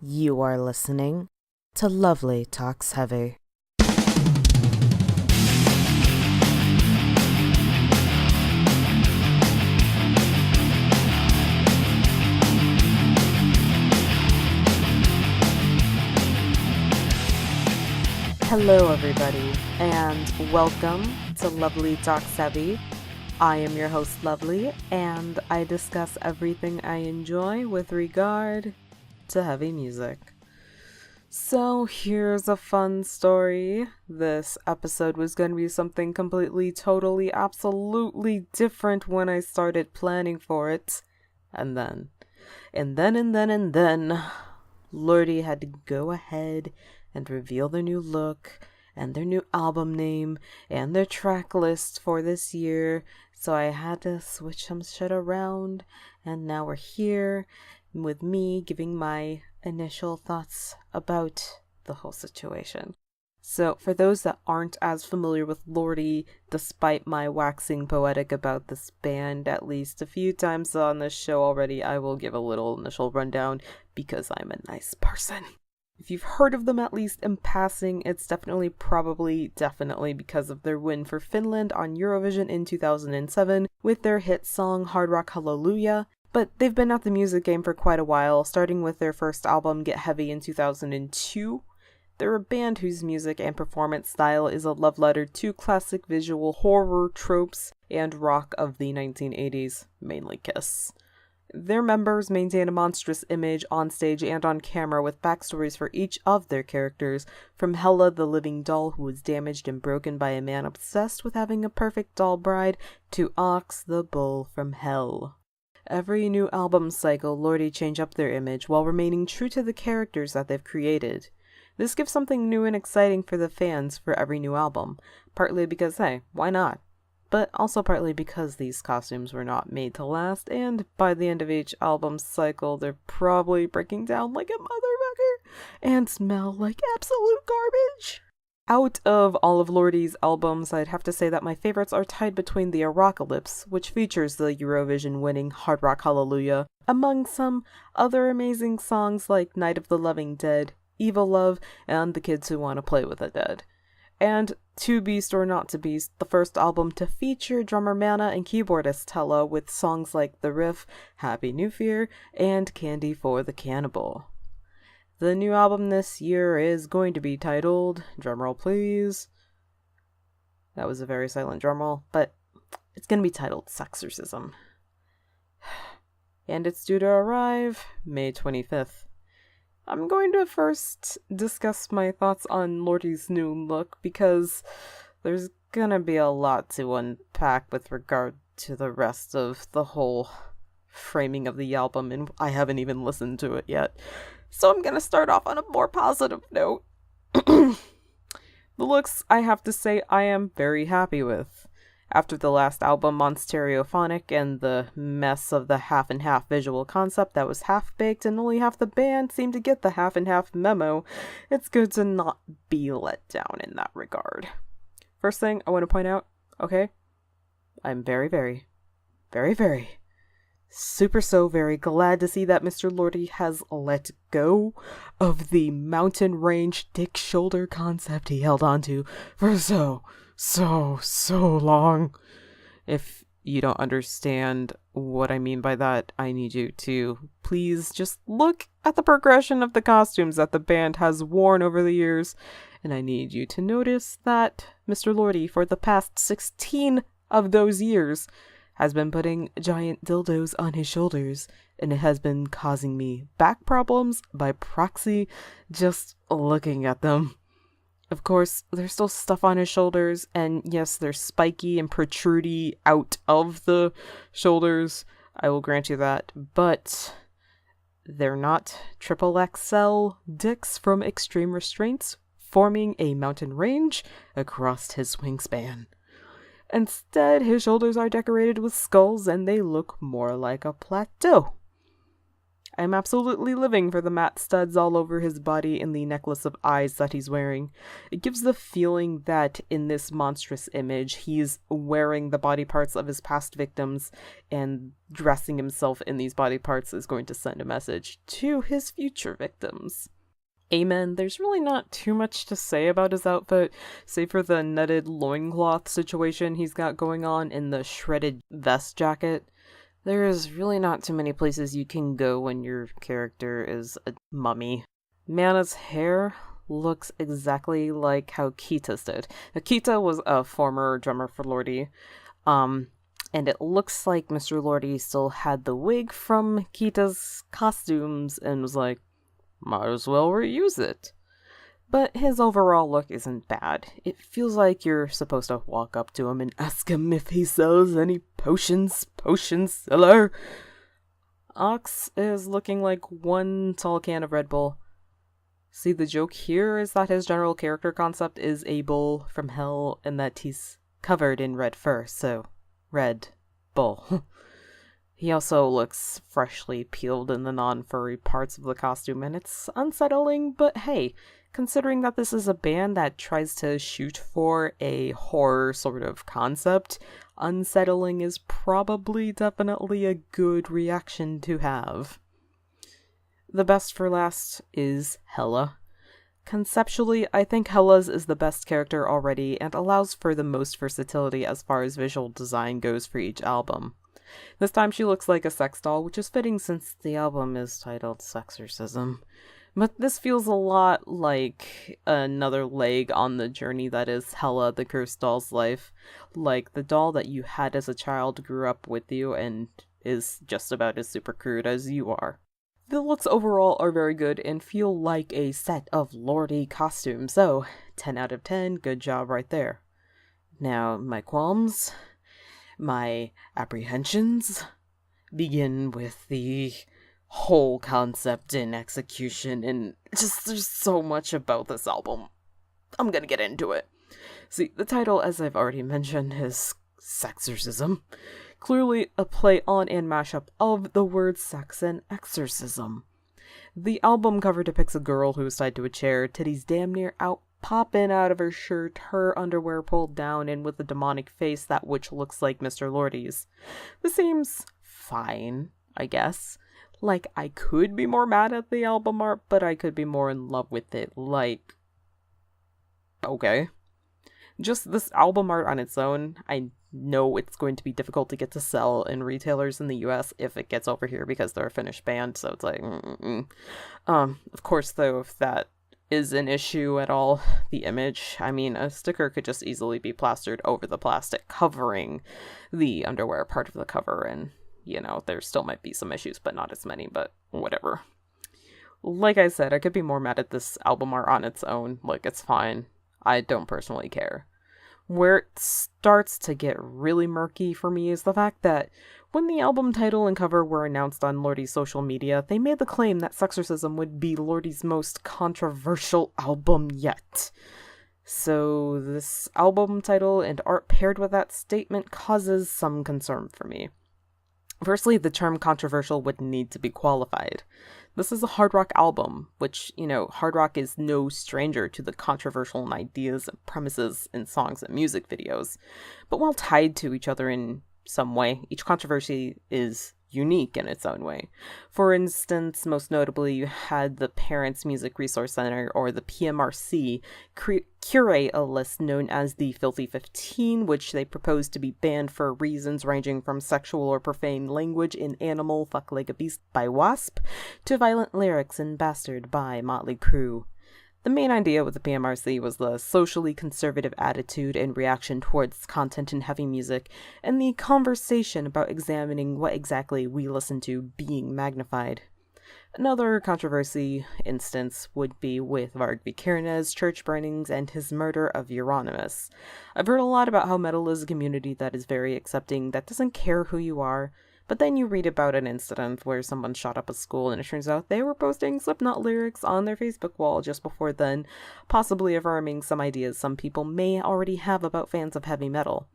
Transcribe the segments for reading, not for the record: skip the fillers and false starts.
You are listening to Lovely Talks Heavy. Hello everybody, and welcome to Lovely Talks Heavy. I am your host Lovely, and I discuss everything I enjoy with regard to heavy music. So here's a fun story. This episode was going to be something completely, totally, absolutely different when I started planning for it. And then, Lordi had to go ahead and reveal their new look and their new album name and their track list for this year. So I had to switch some shit around, and now we're here with me giving my initial thoughts about the whole situation. So for those that aren't as familiar with Lordi, despite my waxing poetic about this band at least a few times on this show already, I will give a little initial rundown because I'm a nice person. If you've heard of them at least in passing, it's definitely because of their win for Finland on Eurovision in 2007 with their hit song Hard Rock Hallelujah. But they've been at the music game for quite a while, starting with their first album Get Heavy in 2002. They're a band whose music and performance style is a love letter to classic visual horror tropes and rock of the 1980s, mainly Kiss. Their members maintain a monstrous image on stage and on camera with backstories for each of their characters, from Hella the living doll who was damaged and broken by a man obsessed with having a perfect doll bride, to Ox the bull from hell. Every new album cycle, Lordi change up their image while remaining true to the characters that they've created. This gives something new and exciting for the fans for every new album, partly because, hey, why not? But also partly because these costumes were not made to last, and by the end of each album cycle, they're probably breaking down like a motherfucker and smell like absolute garbage. Out of all of Lordi's albums, I'd have to say that my favorites are tied between the Apocalypse, which features the Eurovision-winning Hard Rock Hallelujah, among some other amazing songs like Night of the Living Dead, Evil Love, and The Kids Who Want to Play with the Dead. And To Beast or Not to Beast, the first album to feature drummer Mana and keyboardist Hella with songs like The Riff, Happy New Fear, and Candy for the Cannibal. The new album this year is going to be titled, drumroll please, that was a very silent drumroll, but it's going to be titled Sexorcism. And it's due to arrive May 25th. I'm going to first discuss my thoughts on Lordi's new look because there's gonna be a lot to unpack with regard to the rest of the whole framing of the album, and I haven't even listened to it yet. So I'm gonna start off on a more positive note. The looks, I have to say, I am very happy with. After the last album on Stereophonic and the mess of the half and half visual concept that was half-baked and only half the band seemed to get the half and half memo, it's good to not be let down in that regard. First thing I want to point out, okay, I'm very, very, very, very, very glad to see that Mr. Lordi has let go of the mountain range thick shoulder concept he held onto for so long. If you don't understand what I mean by that, I need you to please just look at the progression of the costumes that the band has worn over the years, and I need you to notice that Mr. Lordi, for the past 16 of those years, has been putting giant dildos on his shoulders, and it has been causing me back problems by proxy just looking at them. Of course, there's still stuff on his shoulders, and yes, they're spiky and protrudy out of the shoulders. I will grant you that, but they're not triple XL dicks from Extreme Restraints forming a mountain range across his wingspan. Instead, his shoulders are decorated with skulls, and they look more like a plateau. I'm absolutely living for the matte studs all over his body and the necklace of eyes that he's wearing. It gives the feeling that in this monstrous image, he's wearing the body parts of his past victims, and dressing himself in these body parts is going to send a message to his future victims. Amen. There's really not too much to say about his outfit, save for the netted loincloth situation he's got going on in the shredded vest jacket. There is really not too many places you can go when your character is a mummy. Mana's hair looks exactly like how Kita's did. Now, Kita was a former drummer for Lordi, and it looks like Mr. Lordi still had the wig from Kita's costumes and was like, might as well reuse it. But his overall look isn't bad. It feels like you're supposed to walk up to him and ask him if he sells any potions, potion seller. Ox is looking like one tall can of Red Bull. See, the joke here is that his general character concept is a bull from hell and that he's covered in red fur, so Red Bull. He also looks freshly peeled in the non-furry parts of the costume, and it's unsettling, but hey, considering that this is a band that tries to shoot for a horror sort of concept, unsettling is probably definitely a good reaction to have. The best for last is Hella. Conceptually, I think Hella's is the best character already and allows for the most versatility as far as visual design goes for each album. This time she looks like a sex doll, which is fitting since the album is titled Sexorcism. But this feels a lot like another leg on the journey that is Hella, the cursed doll's life. Like the doll that you had as a child grew up with you and is just about as super crude as you are. The looks overall are very good and feel like a set of Lordi costumes, so 10 out of 10, good job right there. Now, my qualms, my apprehensions, begin with the whole concept and execution, and just there's so much about this album. I'm gonna get into it. See, the title, as I've already mentioned, is Sexorcism. Clearly a play on and mashup of the words sex and exorcism. The album cover depicts a girl who is tied to a chair, titties damn near out, popping out of her shirt, her underwear pulled down, and with a demonic face that which looks like Mr. Lordi's. This seems fine, I guess. Like, I could be more mad at the album art, but I could be more in love with it. Like, okay. Just this album art on its own, I know it's going to be difficult to get to sell in retailers in the US if it gets over here because they're a Finnish band, so it's like, of course, though, if that is an issue at all, the image, I mean, a sticker could just easily be plastered over the plastic covering the underwear part of the cover, and, you know, there still might be some issues, but not as many, but whatever. Like I said, I could be more mad at this album art on its own, like, it's fine. I don't personally care. Where it starts to get really murky for me is the fact that when the album title and cover were announced on Lordi's social media, they made the claim that Sexorcism would be Lordi's most controversial album yet. So this album title and art paired with that statement causes some concern for me. Firstly, the term controversial would need to be qualified. This is a hard rock album, which, you know, hard rock is no stranger to the controversial ideas and premises in songs and music videos. But while tied to each other in some way, each controversy is unique in its own way. For instance, most notably, you had the Parents Music Resource Center, or the PMRC, curate a list known as the Filthy 15, which they proposed to be banned for reasons ranging from sexual or profane language in Animal, Fuck Like a Beast by Wasp, to violent lyrics in Bastard by Motley Crue. The main idea with the PMRC was the socially conservative attitude and reaction towards content in heavy music, and the conversation about examining what exactly we listen to being magnified. Another controversy instance would be with Varg Vikernes' church burnings and his murder of Euronymous. I've heard a lot about how metal is a community that is very accepting, that doesn't care who you are, but then you read about an incident where someone shot up a school and it turns out they were posting Slipknot lyrics on their Facebook wall just before then, possibly affirming some ideas some people may already have about fans of heavy metal.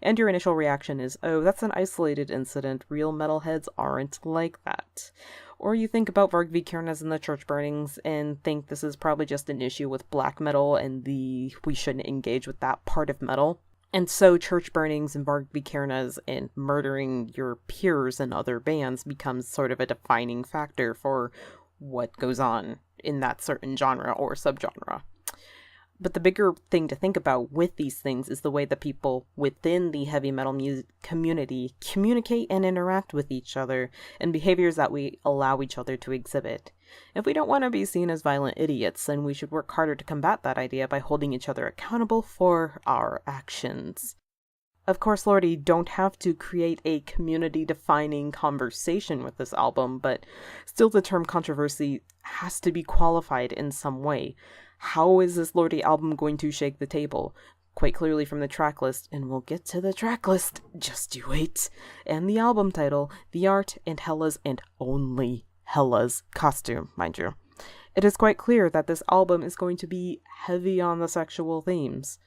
And your initial reaction is, oh, that's an isolated incident, real metalheads aren't like that. Or you think about Varg Vikernes and the church burnings and think this is probably just an issue with black metal and we shouldn't engage with that part of metal. And so church burnings and Varg Vikernes and murdering your peers in other bands becomes sort of a defining factor for what goes on in that certain genre or subgenre. But the bigger thing to think about with these things is the way that people within the heavy metal music community communicate and interact with each other, and behaviors that we allow each other to exhibit. If we don't want to be seen as violent idiots, then we should work harder to combat that idea by holding each other accountable for our actions. Of course, Lordi don't have to create a community-defining conversation with this album, but still the term controversy has to be qualified in some way. How is this Lordi album going to shake the table? Quite clearly from the tracklist, and we'll get to the tracklist, just you wait, and the album title, the art, and Hella's, and only Hella's costume, mind you. It is quite clear that this album is going to be heavy on the sexual themes.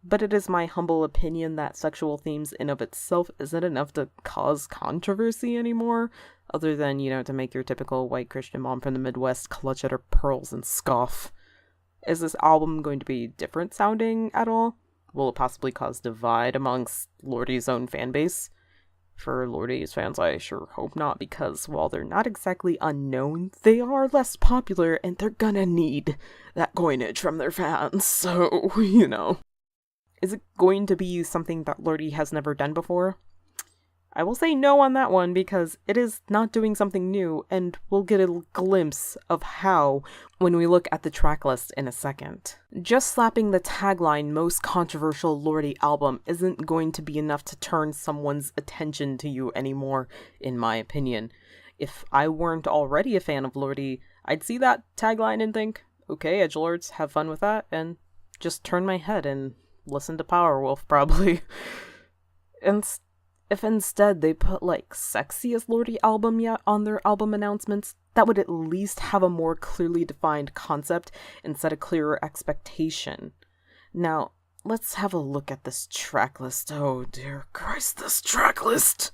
But it is my humble opinion that sexual themes in of itself isn't enough to cause controversy anymore, other than, to make your typical white Christian mom from the Midwest clutch at her pearls and scoff. Is this album going to be different sounding at all? Will it possibly cause divide amongst Lordi's own fanbase? For Lordi's fans, I sure hope not, because while they're not exactly unknown, they are less popular and they're gonna need that coinage from their fans, so, Is it going to be something that Lordi has never done before? I will say no on that one because it is not doing something new, and we'll get a glimpse of how when we look at the tracklist in a second. Just slapping the tagline most controversial Lordi album isn't going to be enough to turn someone's attention to you anymore, in my opinion. If I weren't already a fan of Lordi, I'd see that tagline and think, okay, edgelords, have fun with that, and just turn my head and listen to Powerwolf, probably. And if instead they put, sexiest Lordi album yet on their album announcements, that would at least have a more clearly defined concept and set a clearer expectation. Now, let's have a look at this tracklist. Oh, dear Christ, this tracklist!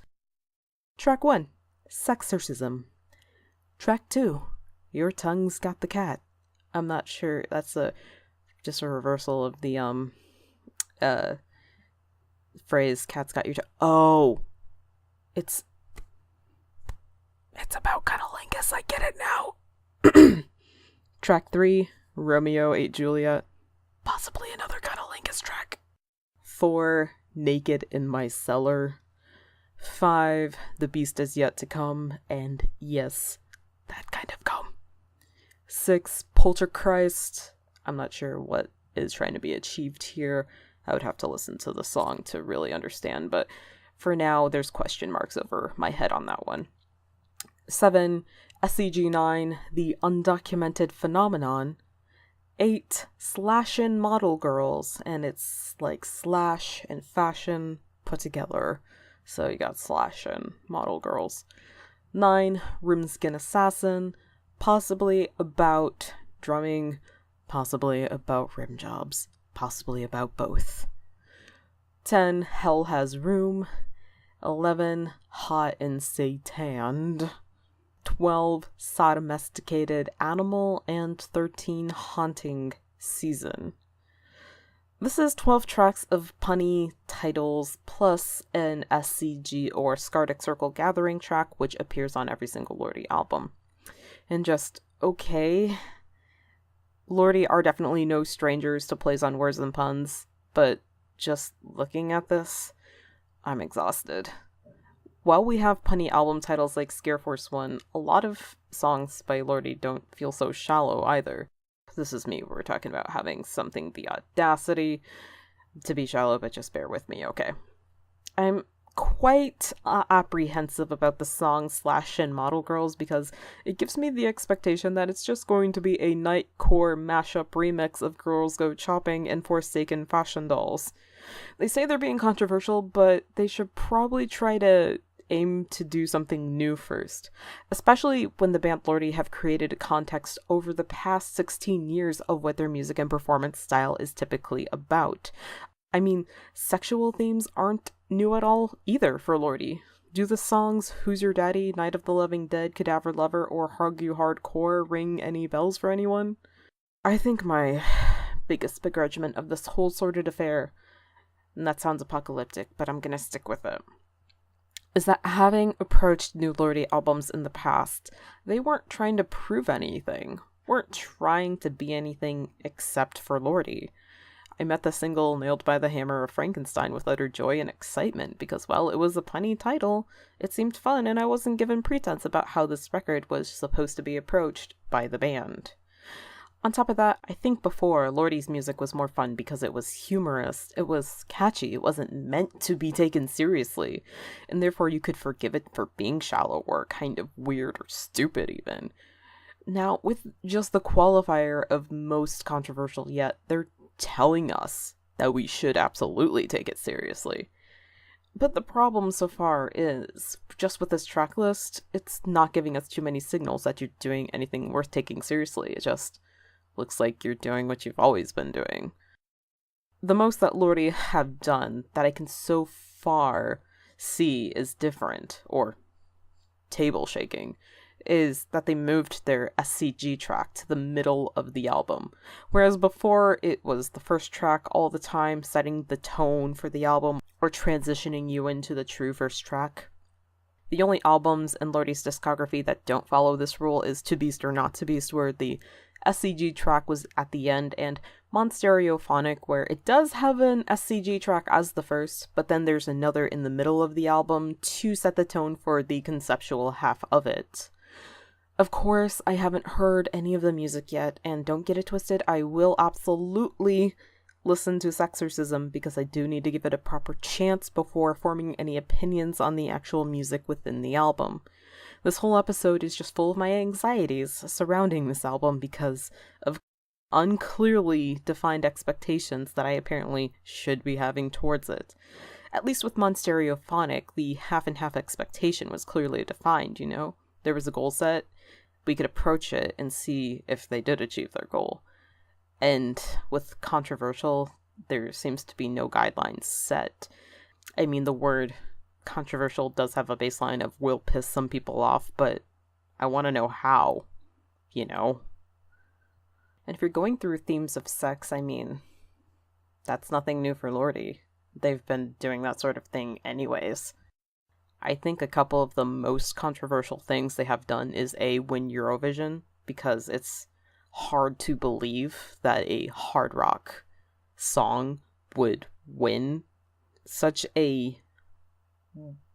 Track 1, Sexorcism. Track 2, Your Tongue's Got the Cat. I'm not sure, that's just a reversal of the, phrase cat's got your oh, it's about cunnilingus. I get it now. Track 3, Romeo ate Juliet, possibly another cunnilingus track. 4, Naked in My Cellar. 5, The Beast Is Yet to Come, and yes, that kind of come. 6, Poltergeist. I'm not sure what is trying to be achieved here. I would have to listen to the song to really understand, but for now, there's question marks over my head on that one. 7, SCG-9, The Undocumented Phenomenon. 8, Slashin' Model Girls, and it's like slash and fashion put together. So you got Slashin' Model Girls. 9, Rimskin Assassin, possibly about drumming, possibly about rim jobs. Possibly about both. 10, Hell Has Room. 11, Hot and Sataned. 12, Sodomesticated Animal. And 13, Haunting Season. This is 12 tracks of punny titles plus an SCG or Scardic Circle Gathering track, which appears on every single Lordi album. And just, okay, Lordi are definitely no strangers to plays on words and puns, but just looking at this, I'm exhausted. While we have punny album titles like Scare Force 1, a lot of songs by Lordi don't feel so shallow either. This is me, we're talking about having something the audacity to be shallow, but just bear with me, okay? I'm quite apprehensive about the song Slashin' Model Girls because it gives me the expectation that it's just going to be a nightcore mashup remix of Girls Go Chopping and Forsaken Fashion Dolls. They say they're being controversial, but they should probably try to aim to do something new first, especially when the band Lordi have created a context over the past 16 years of what their music and performance style is typically about. I mean, sexual themes aren't new at all either for Lordi. Do the songs Who's Your Daddy, Night of the Living Dead, Cadaver Lover, or Hug You Hardcore ring any bells for anyone? I think my biggest begrudgment of this whole sordid affair, and that sounds apocalyptic, but I'm gonna stick with it, is that having approached new Lordi albums in the past, they weren't trying to prove anything, weren't trying to be anything except for Lordi. I met the single Nailed by the Hammer of Frankenstein with utter joy and excitement because, well, it was a punny title, it seemed fun, and I wasn't given pretense about how this record was supposed to be approached by the band. On top of that, I think before, Lordi's music was more fun because it was humorous, it was catchy, it wasn't meant to be taken seriously, and therefore you could forgive it for being shallow or kind of weird or stupid even. Now, with just the qualifier of most controversial yet, they're telling us that we should absolutely take it seriously. But the problem so far is, just with this track list, it's not giving us too many signals that you're doing anything worth taking seriously. It just looks like you're doing what you've always been doing. The most that Lordi have done that I can so far see is different, or table shaking, is that they moved their SCG track to the middle of the album. Whereas before, it was the first track all the time, setting the tone for the album, or transitioning you into the true first track. The only albums in Lordi's discography that don't follow this rule is To Beast or Not to Beast, where the SCG track was at the end, and Monstereophonic, where it does have an SCG track as the first, but then there's another in the middle of the album to set the tone for the conceptual half of it. Of course, I haven't heard any of the music yet, and don't get it twisted, I will absolutely listen to Sexorcism because I do need to give it a proper chance before forming any opinions on the actual music within the album. This whole episode is just full of my anxieties surrounding this album because of unclearly defined expectations that I apparently should be having towards it. At least with Monstereophonic, the half and half expectation was clearly defined, you know? There was a goal set, we could approach it and see if they did achieve their goal. And with controversial, there seems to be no guidelines set. I mean, the word controversial does have a baseline of will piss some people off, but I want to know how, you know? And if you're going through themes of sex, I mean, that's nothing new for Lordi. They've been doing that sort of thing anyways. I think a couple of the most controversial things they have done is win Eurovision, because it's hard to believe that a hard rock song would win such a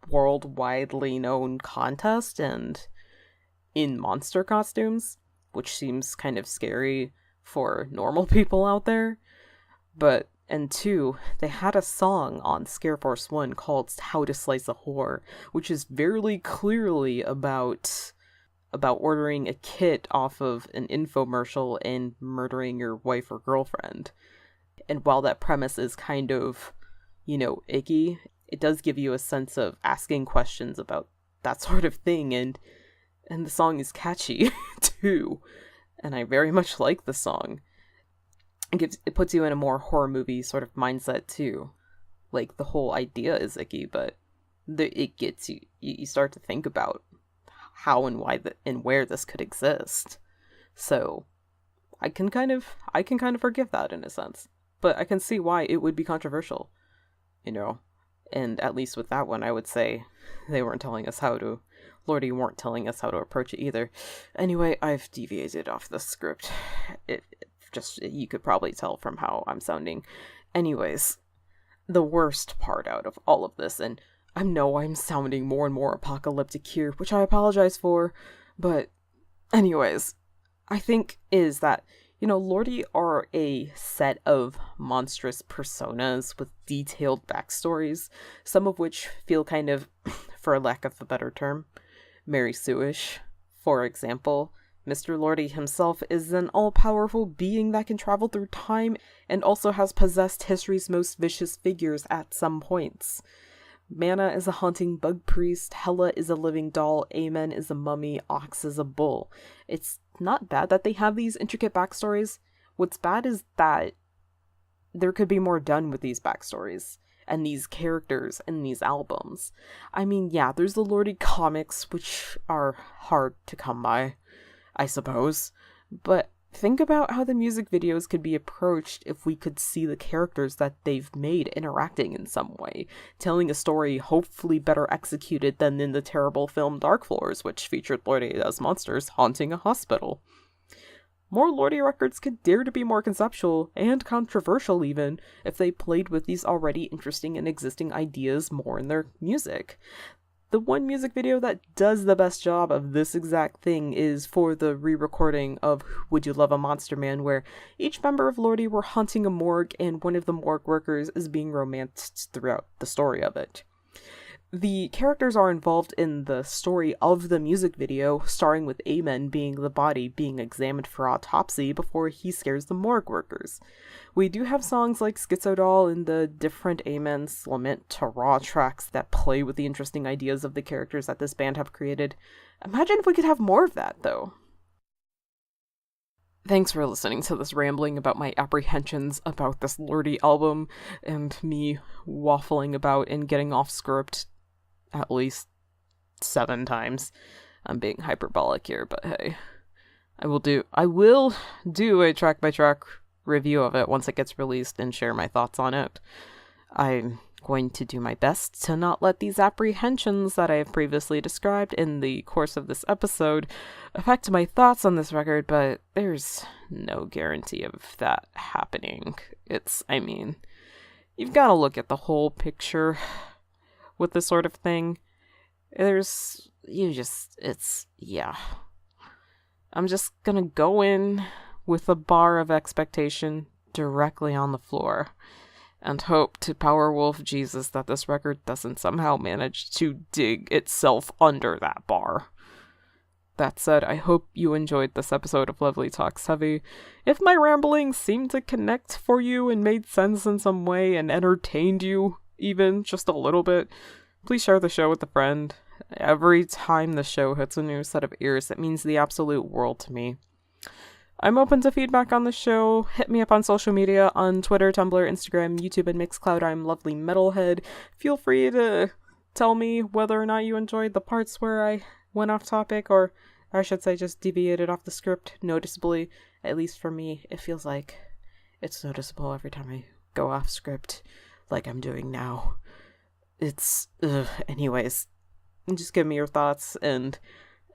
worldwidely known contest and in monster costumes, which seems kind of scary for normal people out there. And two, they had a song on Scare Force 1 called How to Slice a Whore, which is very clearly about ordering a kit off of an infomercial and murdering your wife or girlfriend. And while that premise is kind of, icky, it does give you a sense of asking questions about that sort of thing, and the song is catchy, too. And I very much like the song. It puts you in a more horror movie sort of mindset, too. Like, the whole idea is icky, but it gets you. You start to think about how and why and where this could exist. So I can kind of forgive that in a sense, but I can see why it would be controversial, and at least with that one, I would say Lordi weren't telling us how to approach it either. Anyway, I've deviated off the script. You could probably tell from how I'm sounding. Anyways, the worst part out of all of this, and I know I'm sounding more and more apocalyptic here, which I apologize for, but anyways, I think is that, Lordi are a set of monstrous personas with detailed backstories, some of which feel kind of, for lack of a better term, Mary Sue-ish. For example, Mr. Lordi himself is an all-powerful being that can travel through time and also has possessed history's most vicious figures at some points. Mana is a haunting bug priest, Hela is a living doll, Amen is a mummy, Ox is a bull. It's not bad that they have these intricate backstories. What's bad is that there could be more done with these backstories. and these characters in these albums. I mean, yeah, there's the Lordi comics, which are hard to come by, I suppose, but think about how the music videos could be approached if we could see the characters that they've made interacting in some way, telling a story hopefully better executed than in the terrible film Dark Floors, which featured Lordi as monsters haunting a hospital. More Lordi records could dare to be more conceptual, and controversial even, if they played with these already interesting and existing ideas more in their music. The one music video that does the best job of this exact thing is for the re-recording of Would You Love a Monster Man, where each member of Lordi were haunting a morgue and one of the morgue workers is being romanced throughout the story of it. The characters are involved in the story of the music video, starting with Amen being the body being examined for autopsy before he scares the morgue workers. We do have songs like Schizo Doll and the different Amen's Lament to Raw tracks that play with the interesting ideas of the characters that this band have created. Imagine if we could have more of that, though. Thanks for listening to this rambling about my apprehensions about this Lordi album, and me waffling about and getting off script at least 7 times. I'm being hyperbolic here, but hey. I will do a track-by-track review of it once it gets released and share my thoughts on it. I'm going to do my best to not let these apprehensions that I have previously described in the course of this episode affect my thoughts on this record, but there's no guarantee of that happening. You've got to look at the whole picture with this sort of thing. I'm just gonna go in with a bar of expectation directly on the floor and hope to Powerwolf Jesus that this record doesn't somehow manage to dig itself under that bar. That said, I hope you enjoyed this episode of Lovely Talks Heavy. If my ramblings seemed to connect for you and made sense in some way and entertained you, even just a little bit, please share the show with a friend. Every time the show hits a new set of ears, it means the absolute world to me. I'm open to feedback on the show. Hit me up on social media on Twitter, Tumblr, Instagram, YouTube, and Mixcloud. I'm Lovely Metalhead. Feel free to tell me whether or not you enjoyed the parts where I went off topic, or I should say just deviated off the script noticeably. At least for me, it feels like it's noticeable every time I go off script, like I'm doing now. Anyways, just give me your thoughts and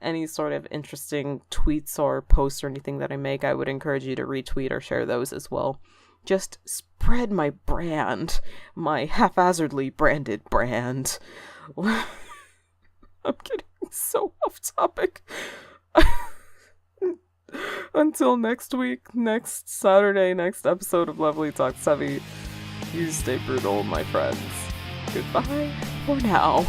any sort of interesting tweets or posts or anything that I make. I would encourage you to retweet or share those as well. Just spread my brand, my haphazardly branded brand. I'm getting so off topic. Until next week, next Saturday, next episode of Lovely Talks Heavy, you stay brutal, my friends. Goodbye for now.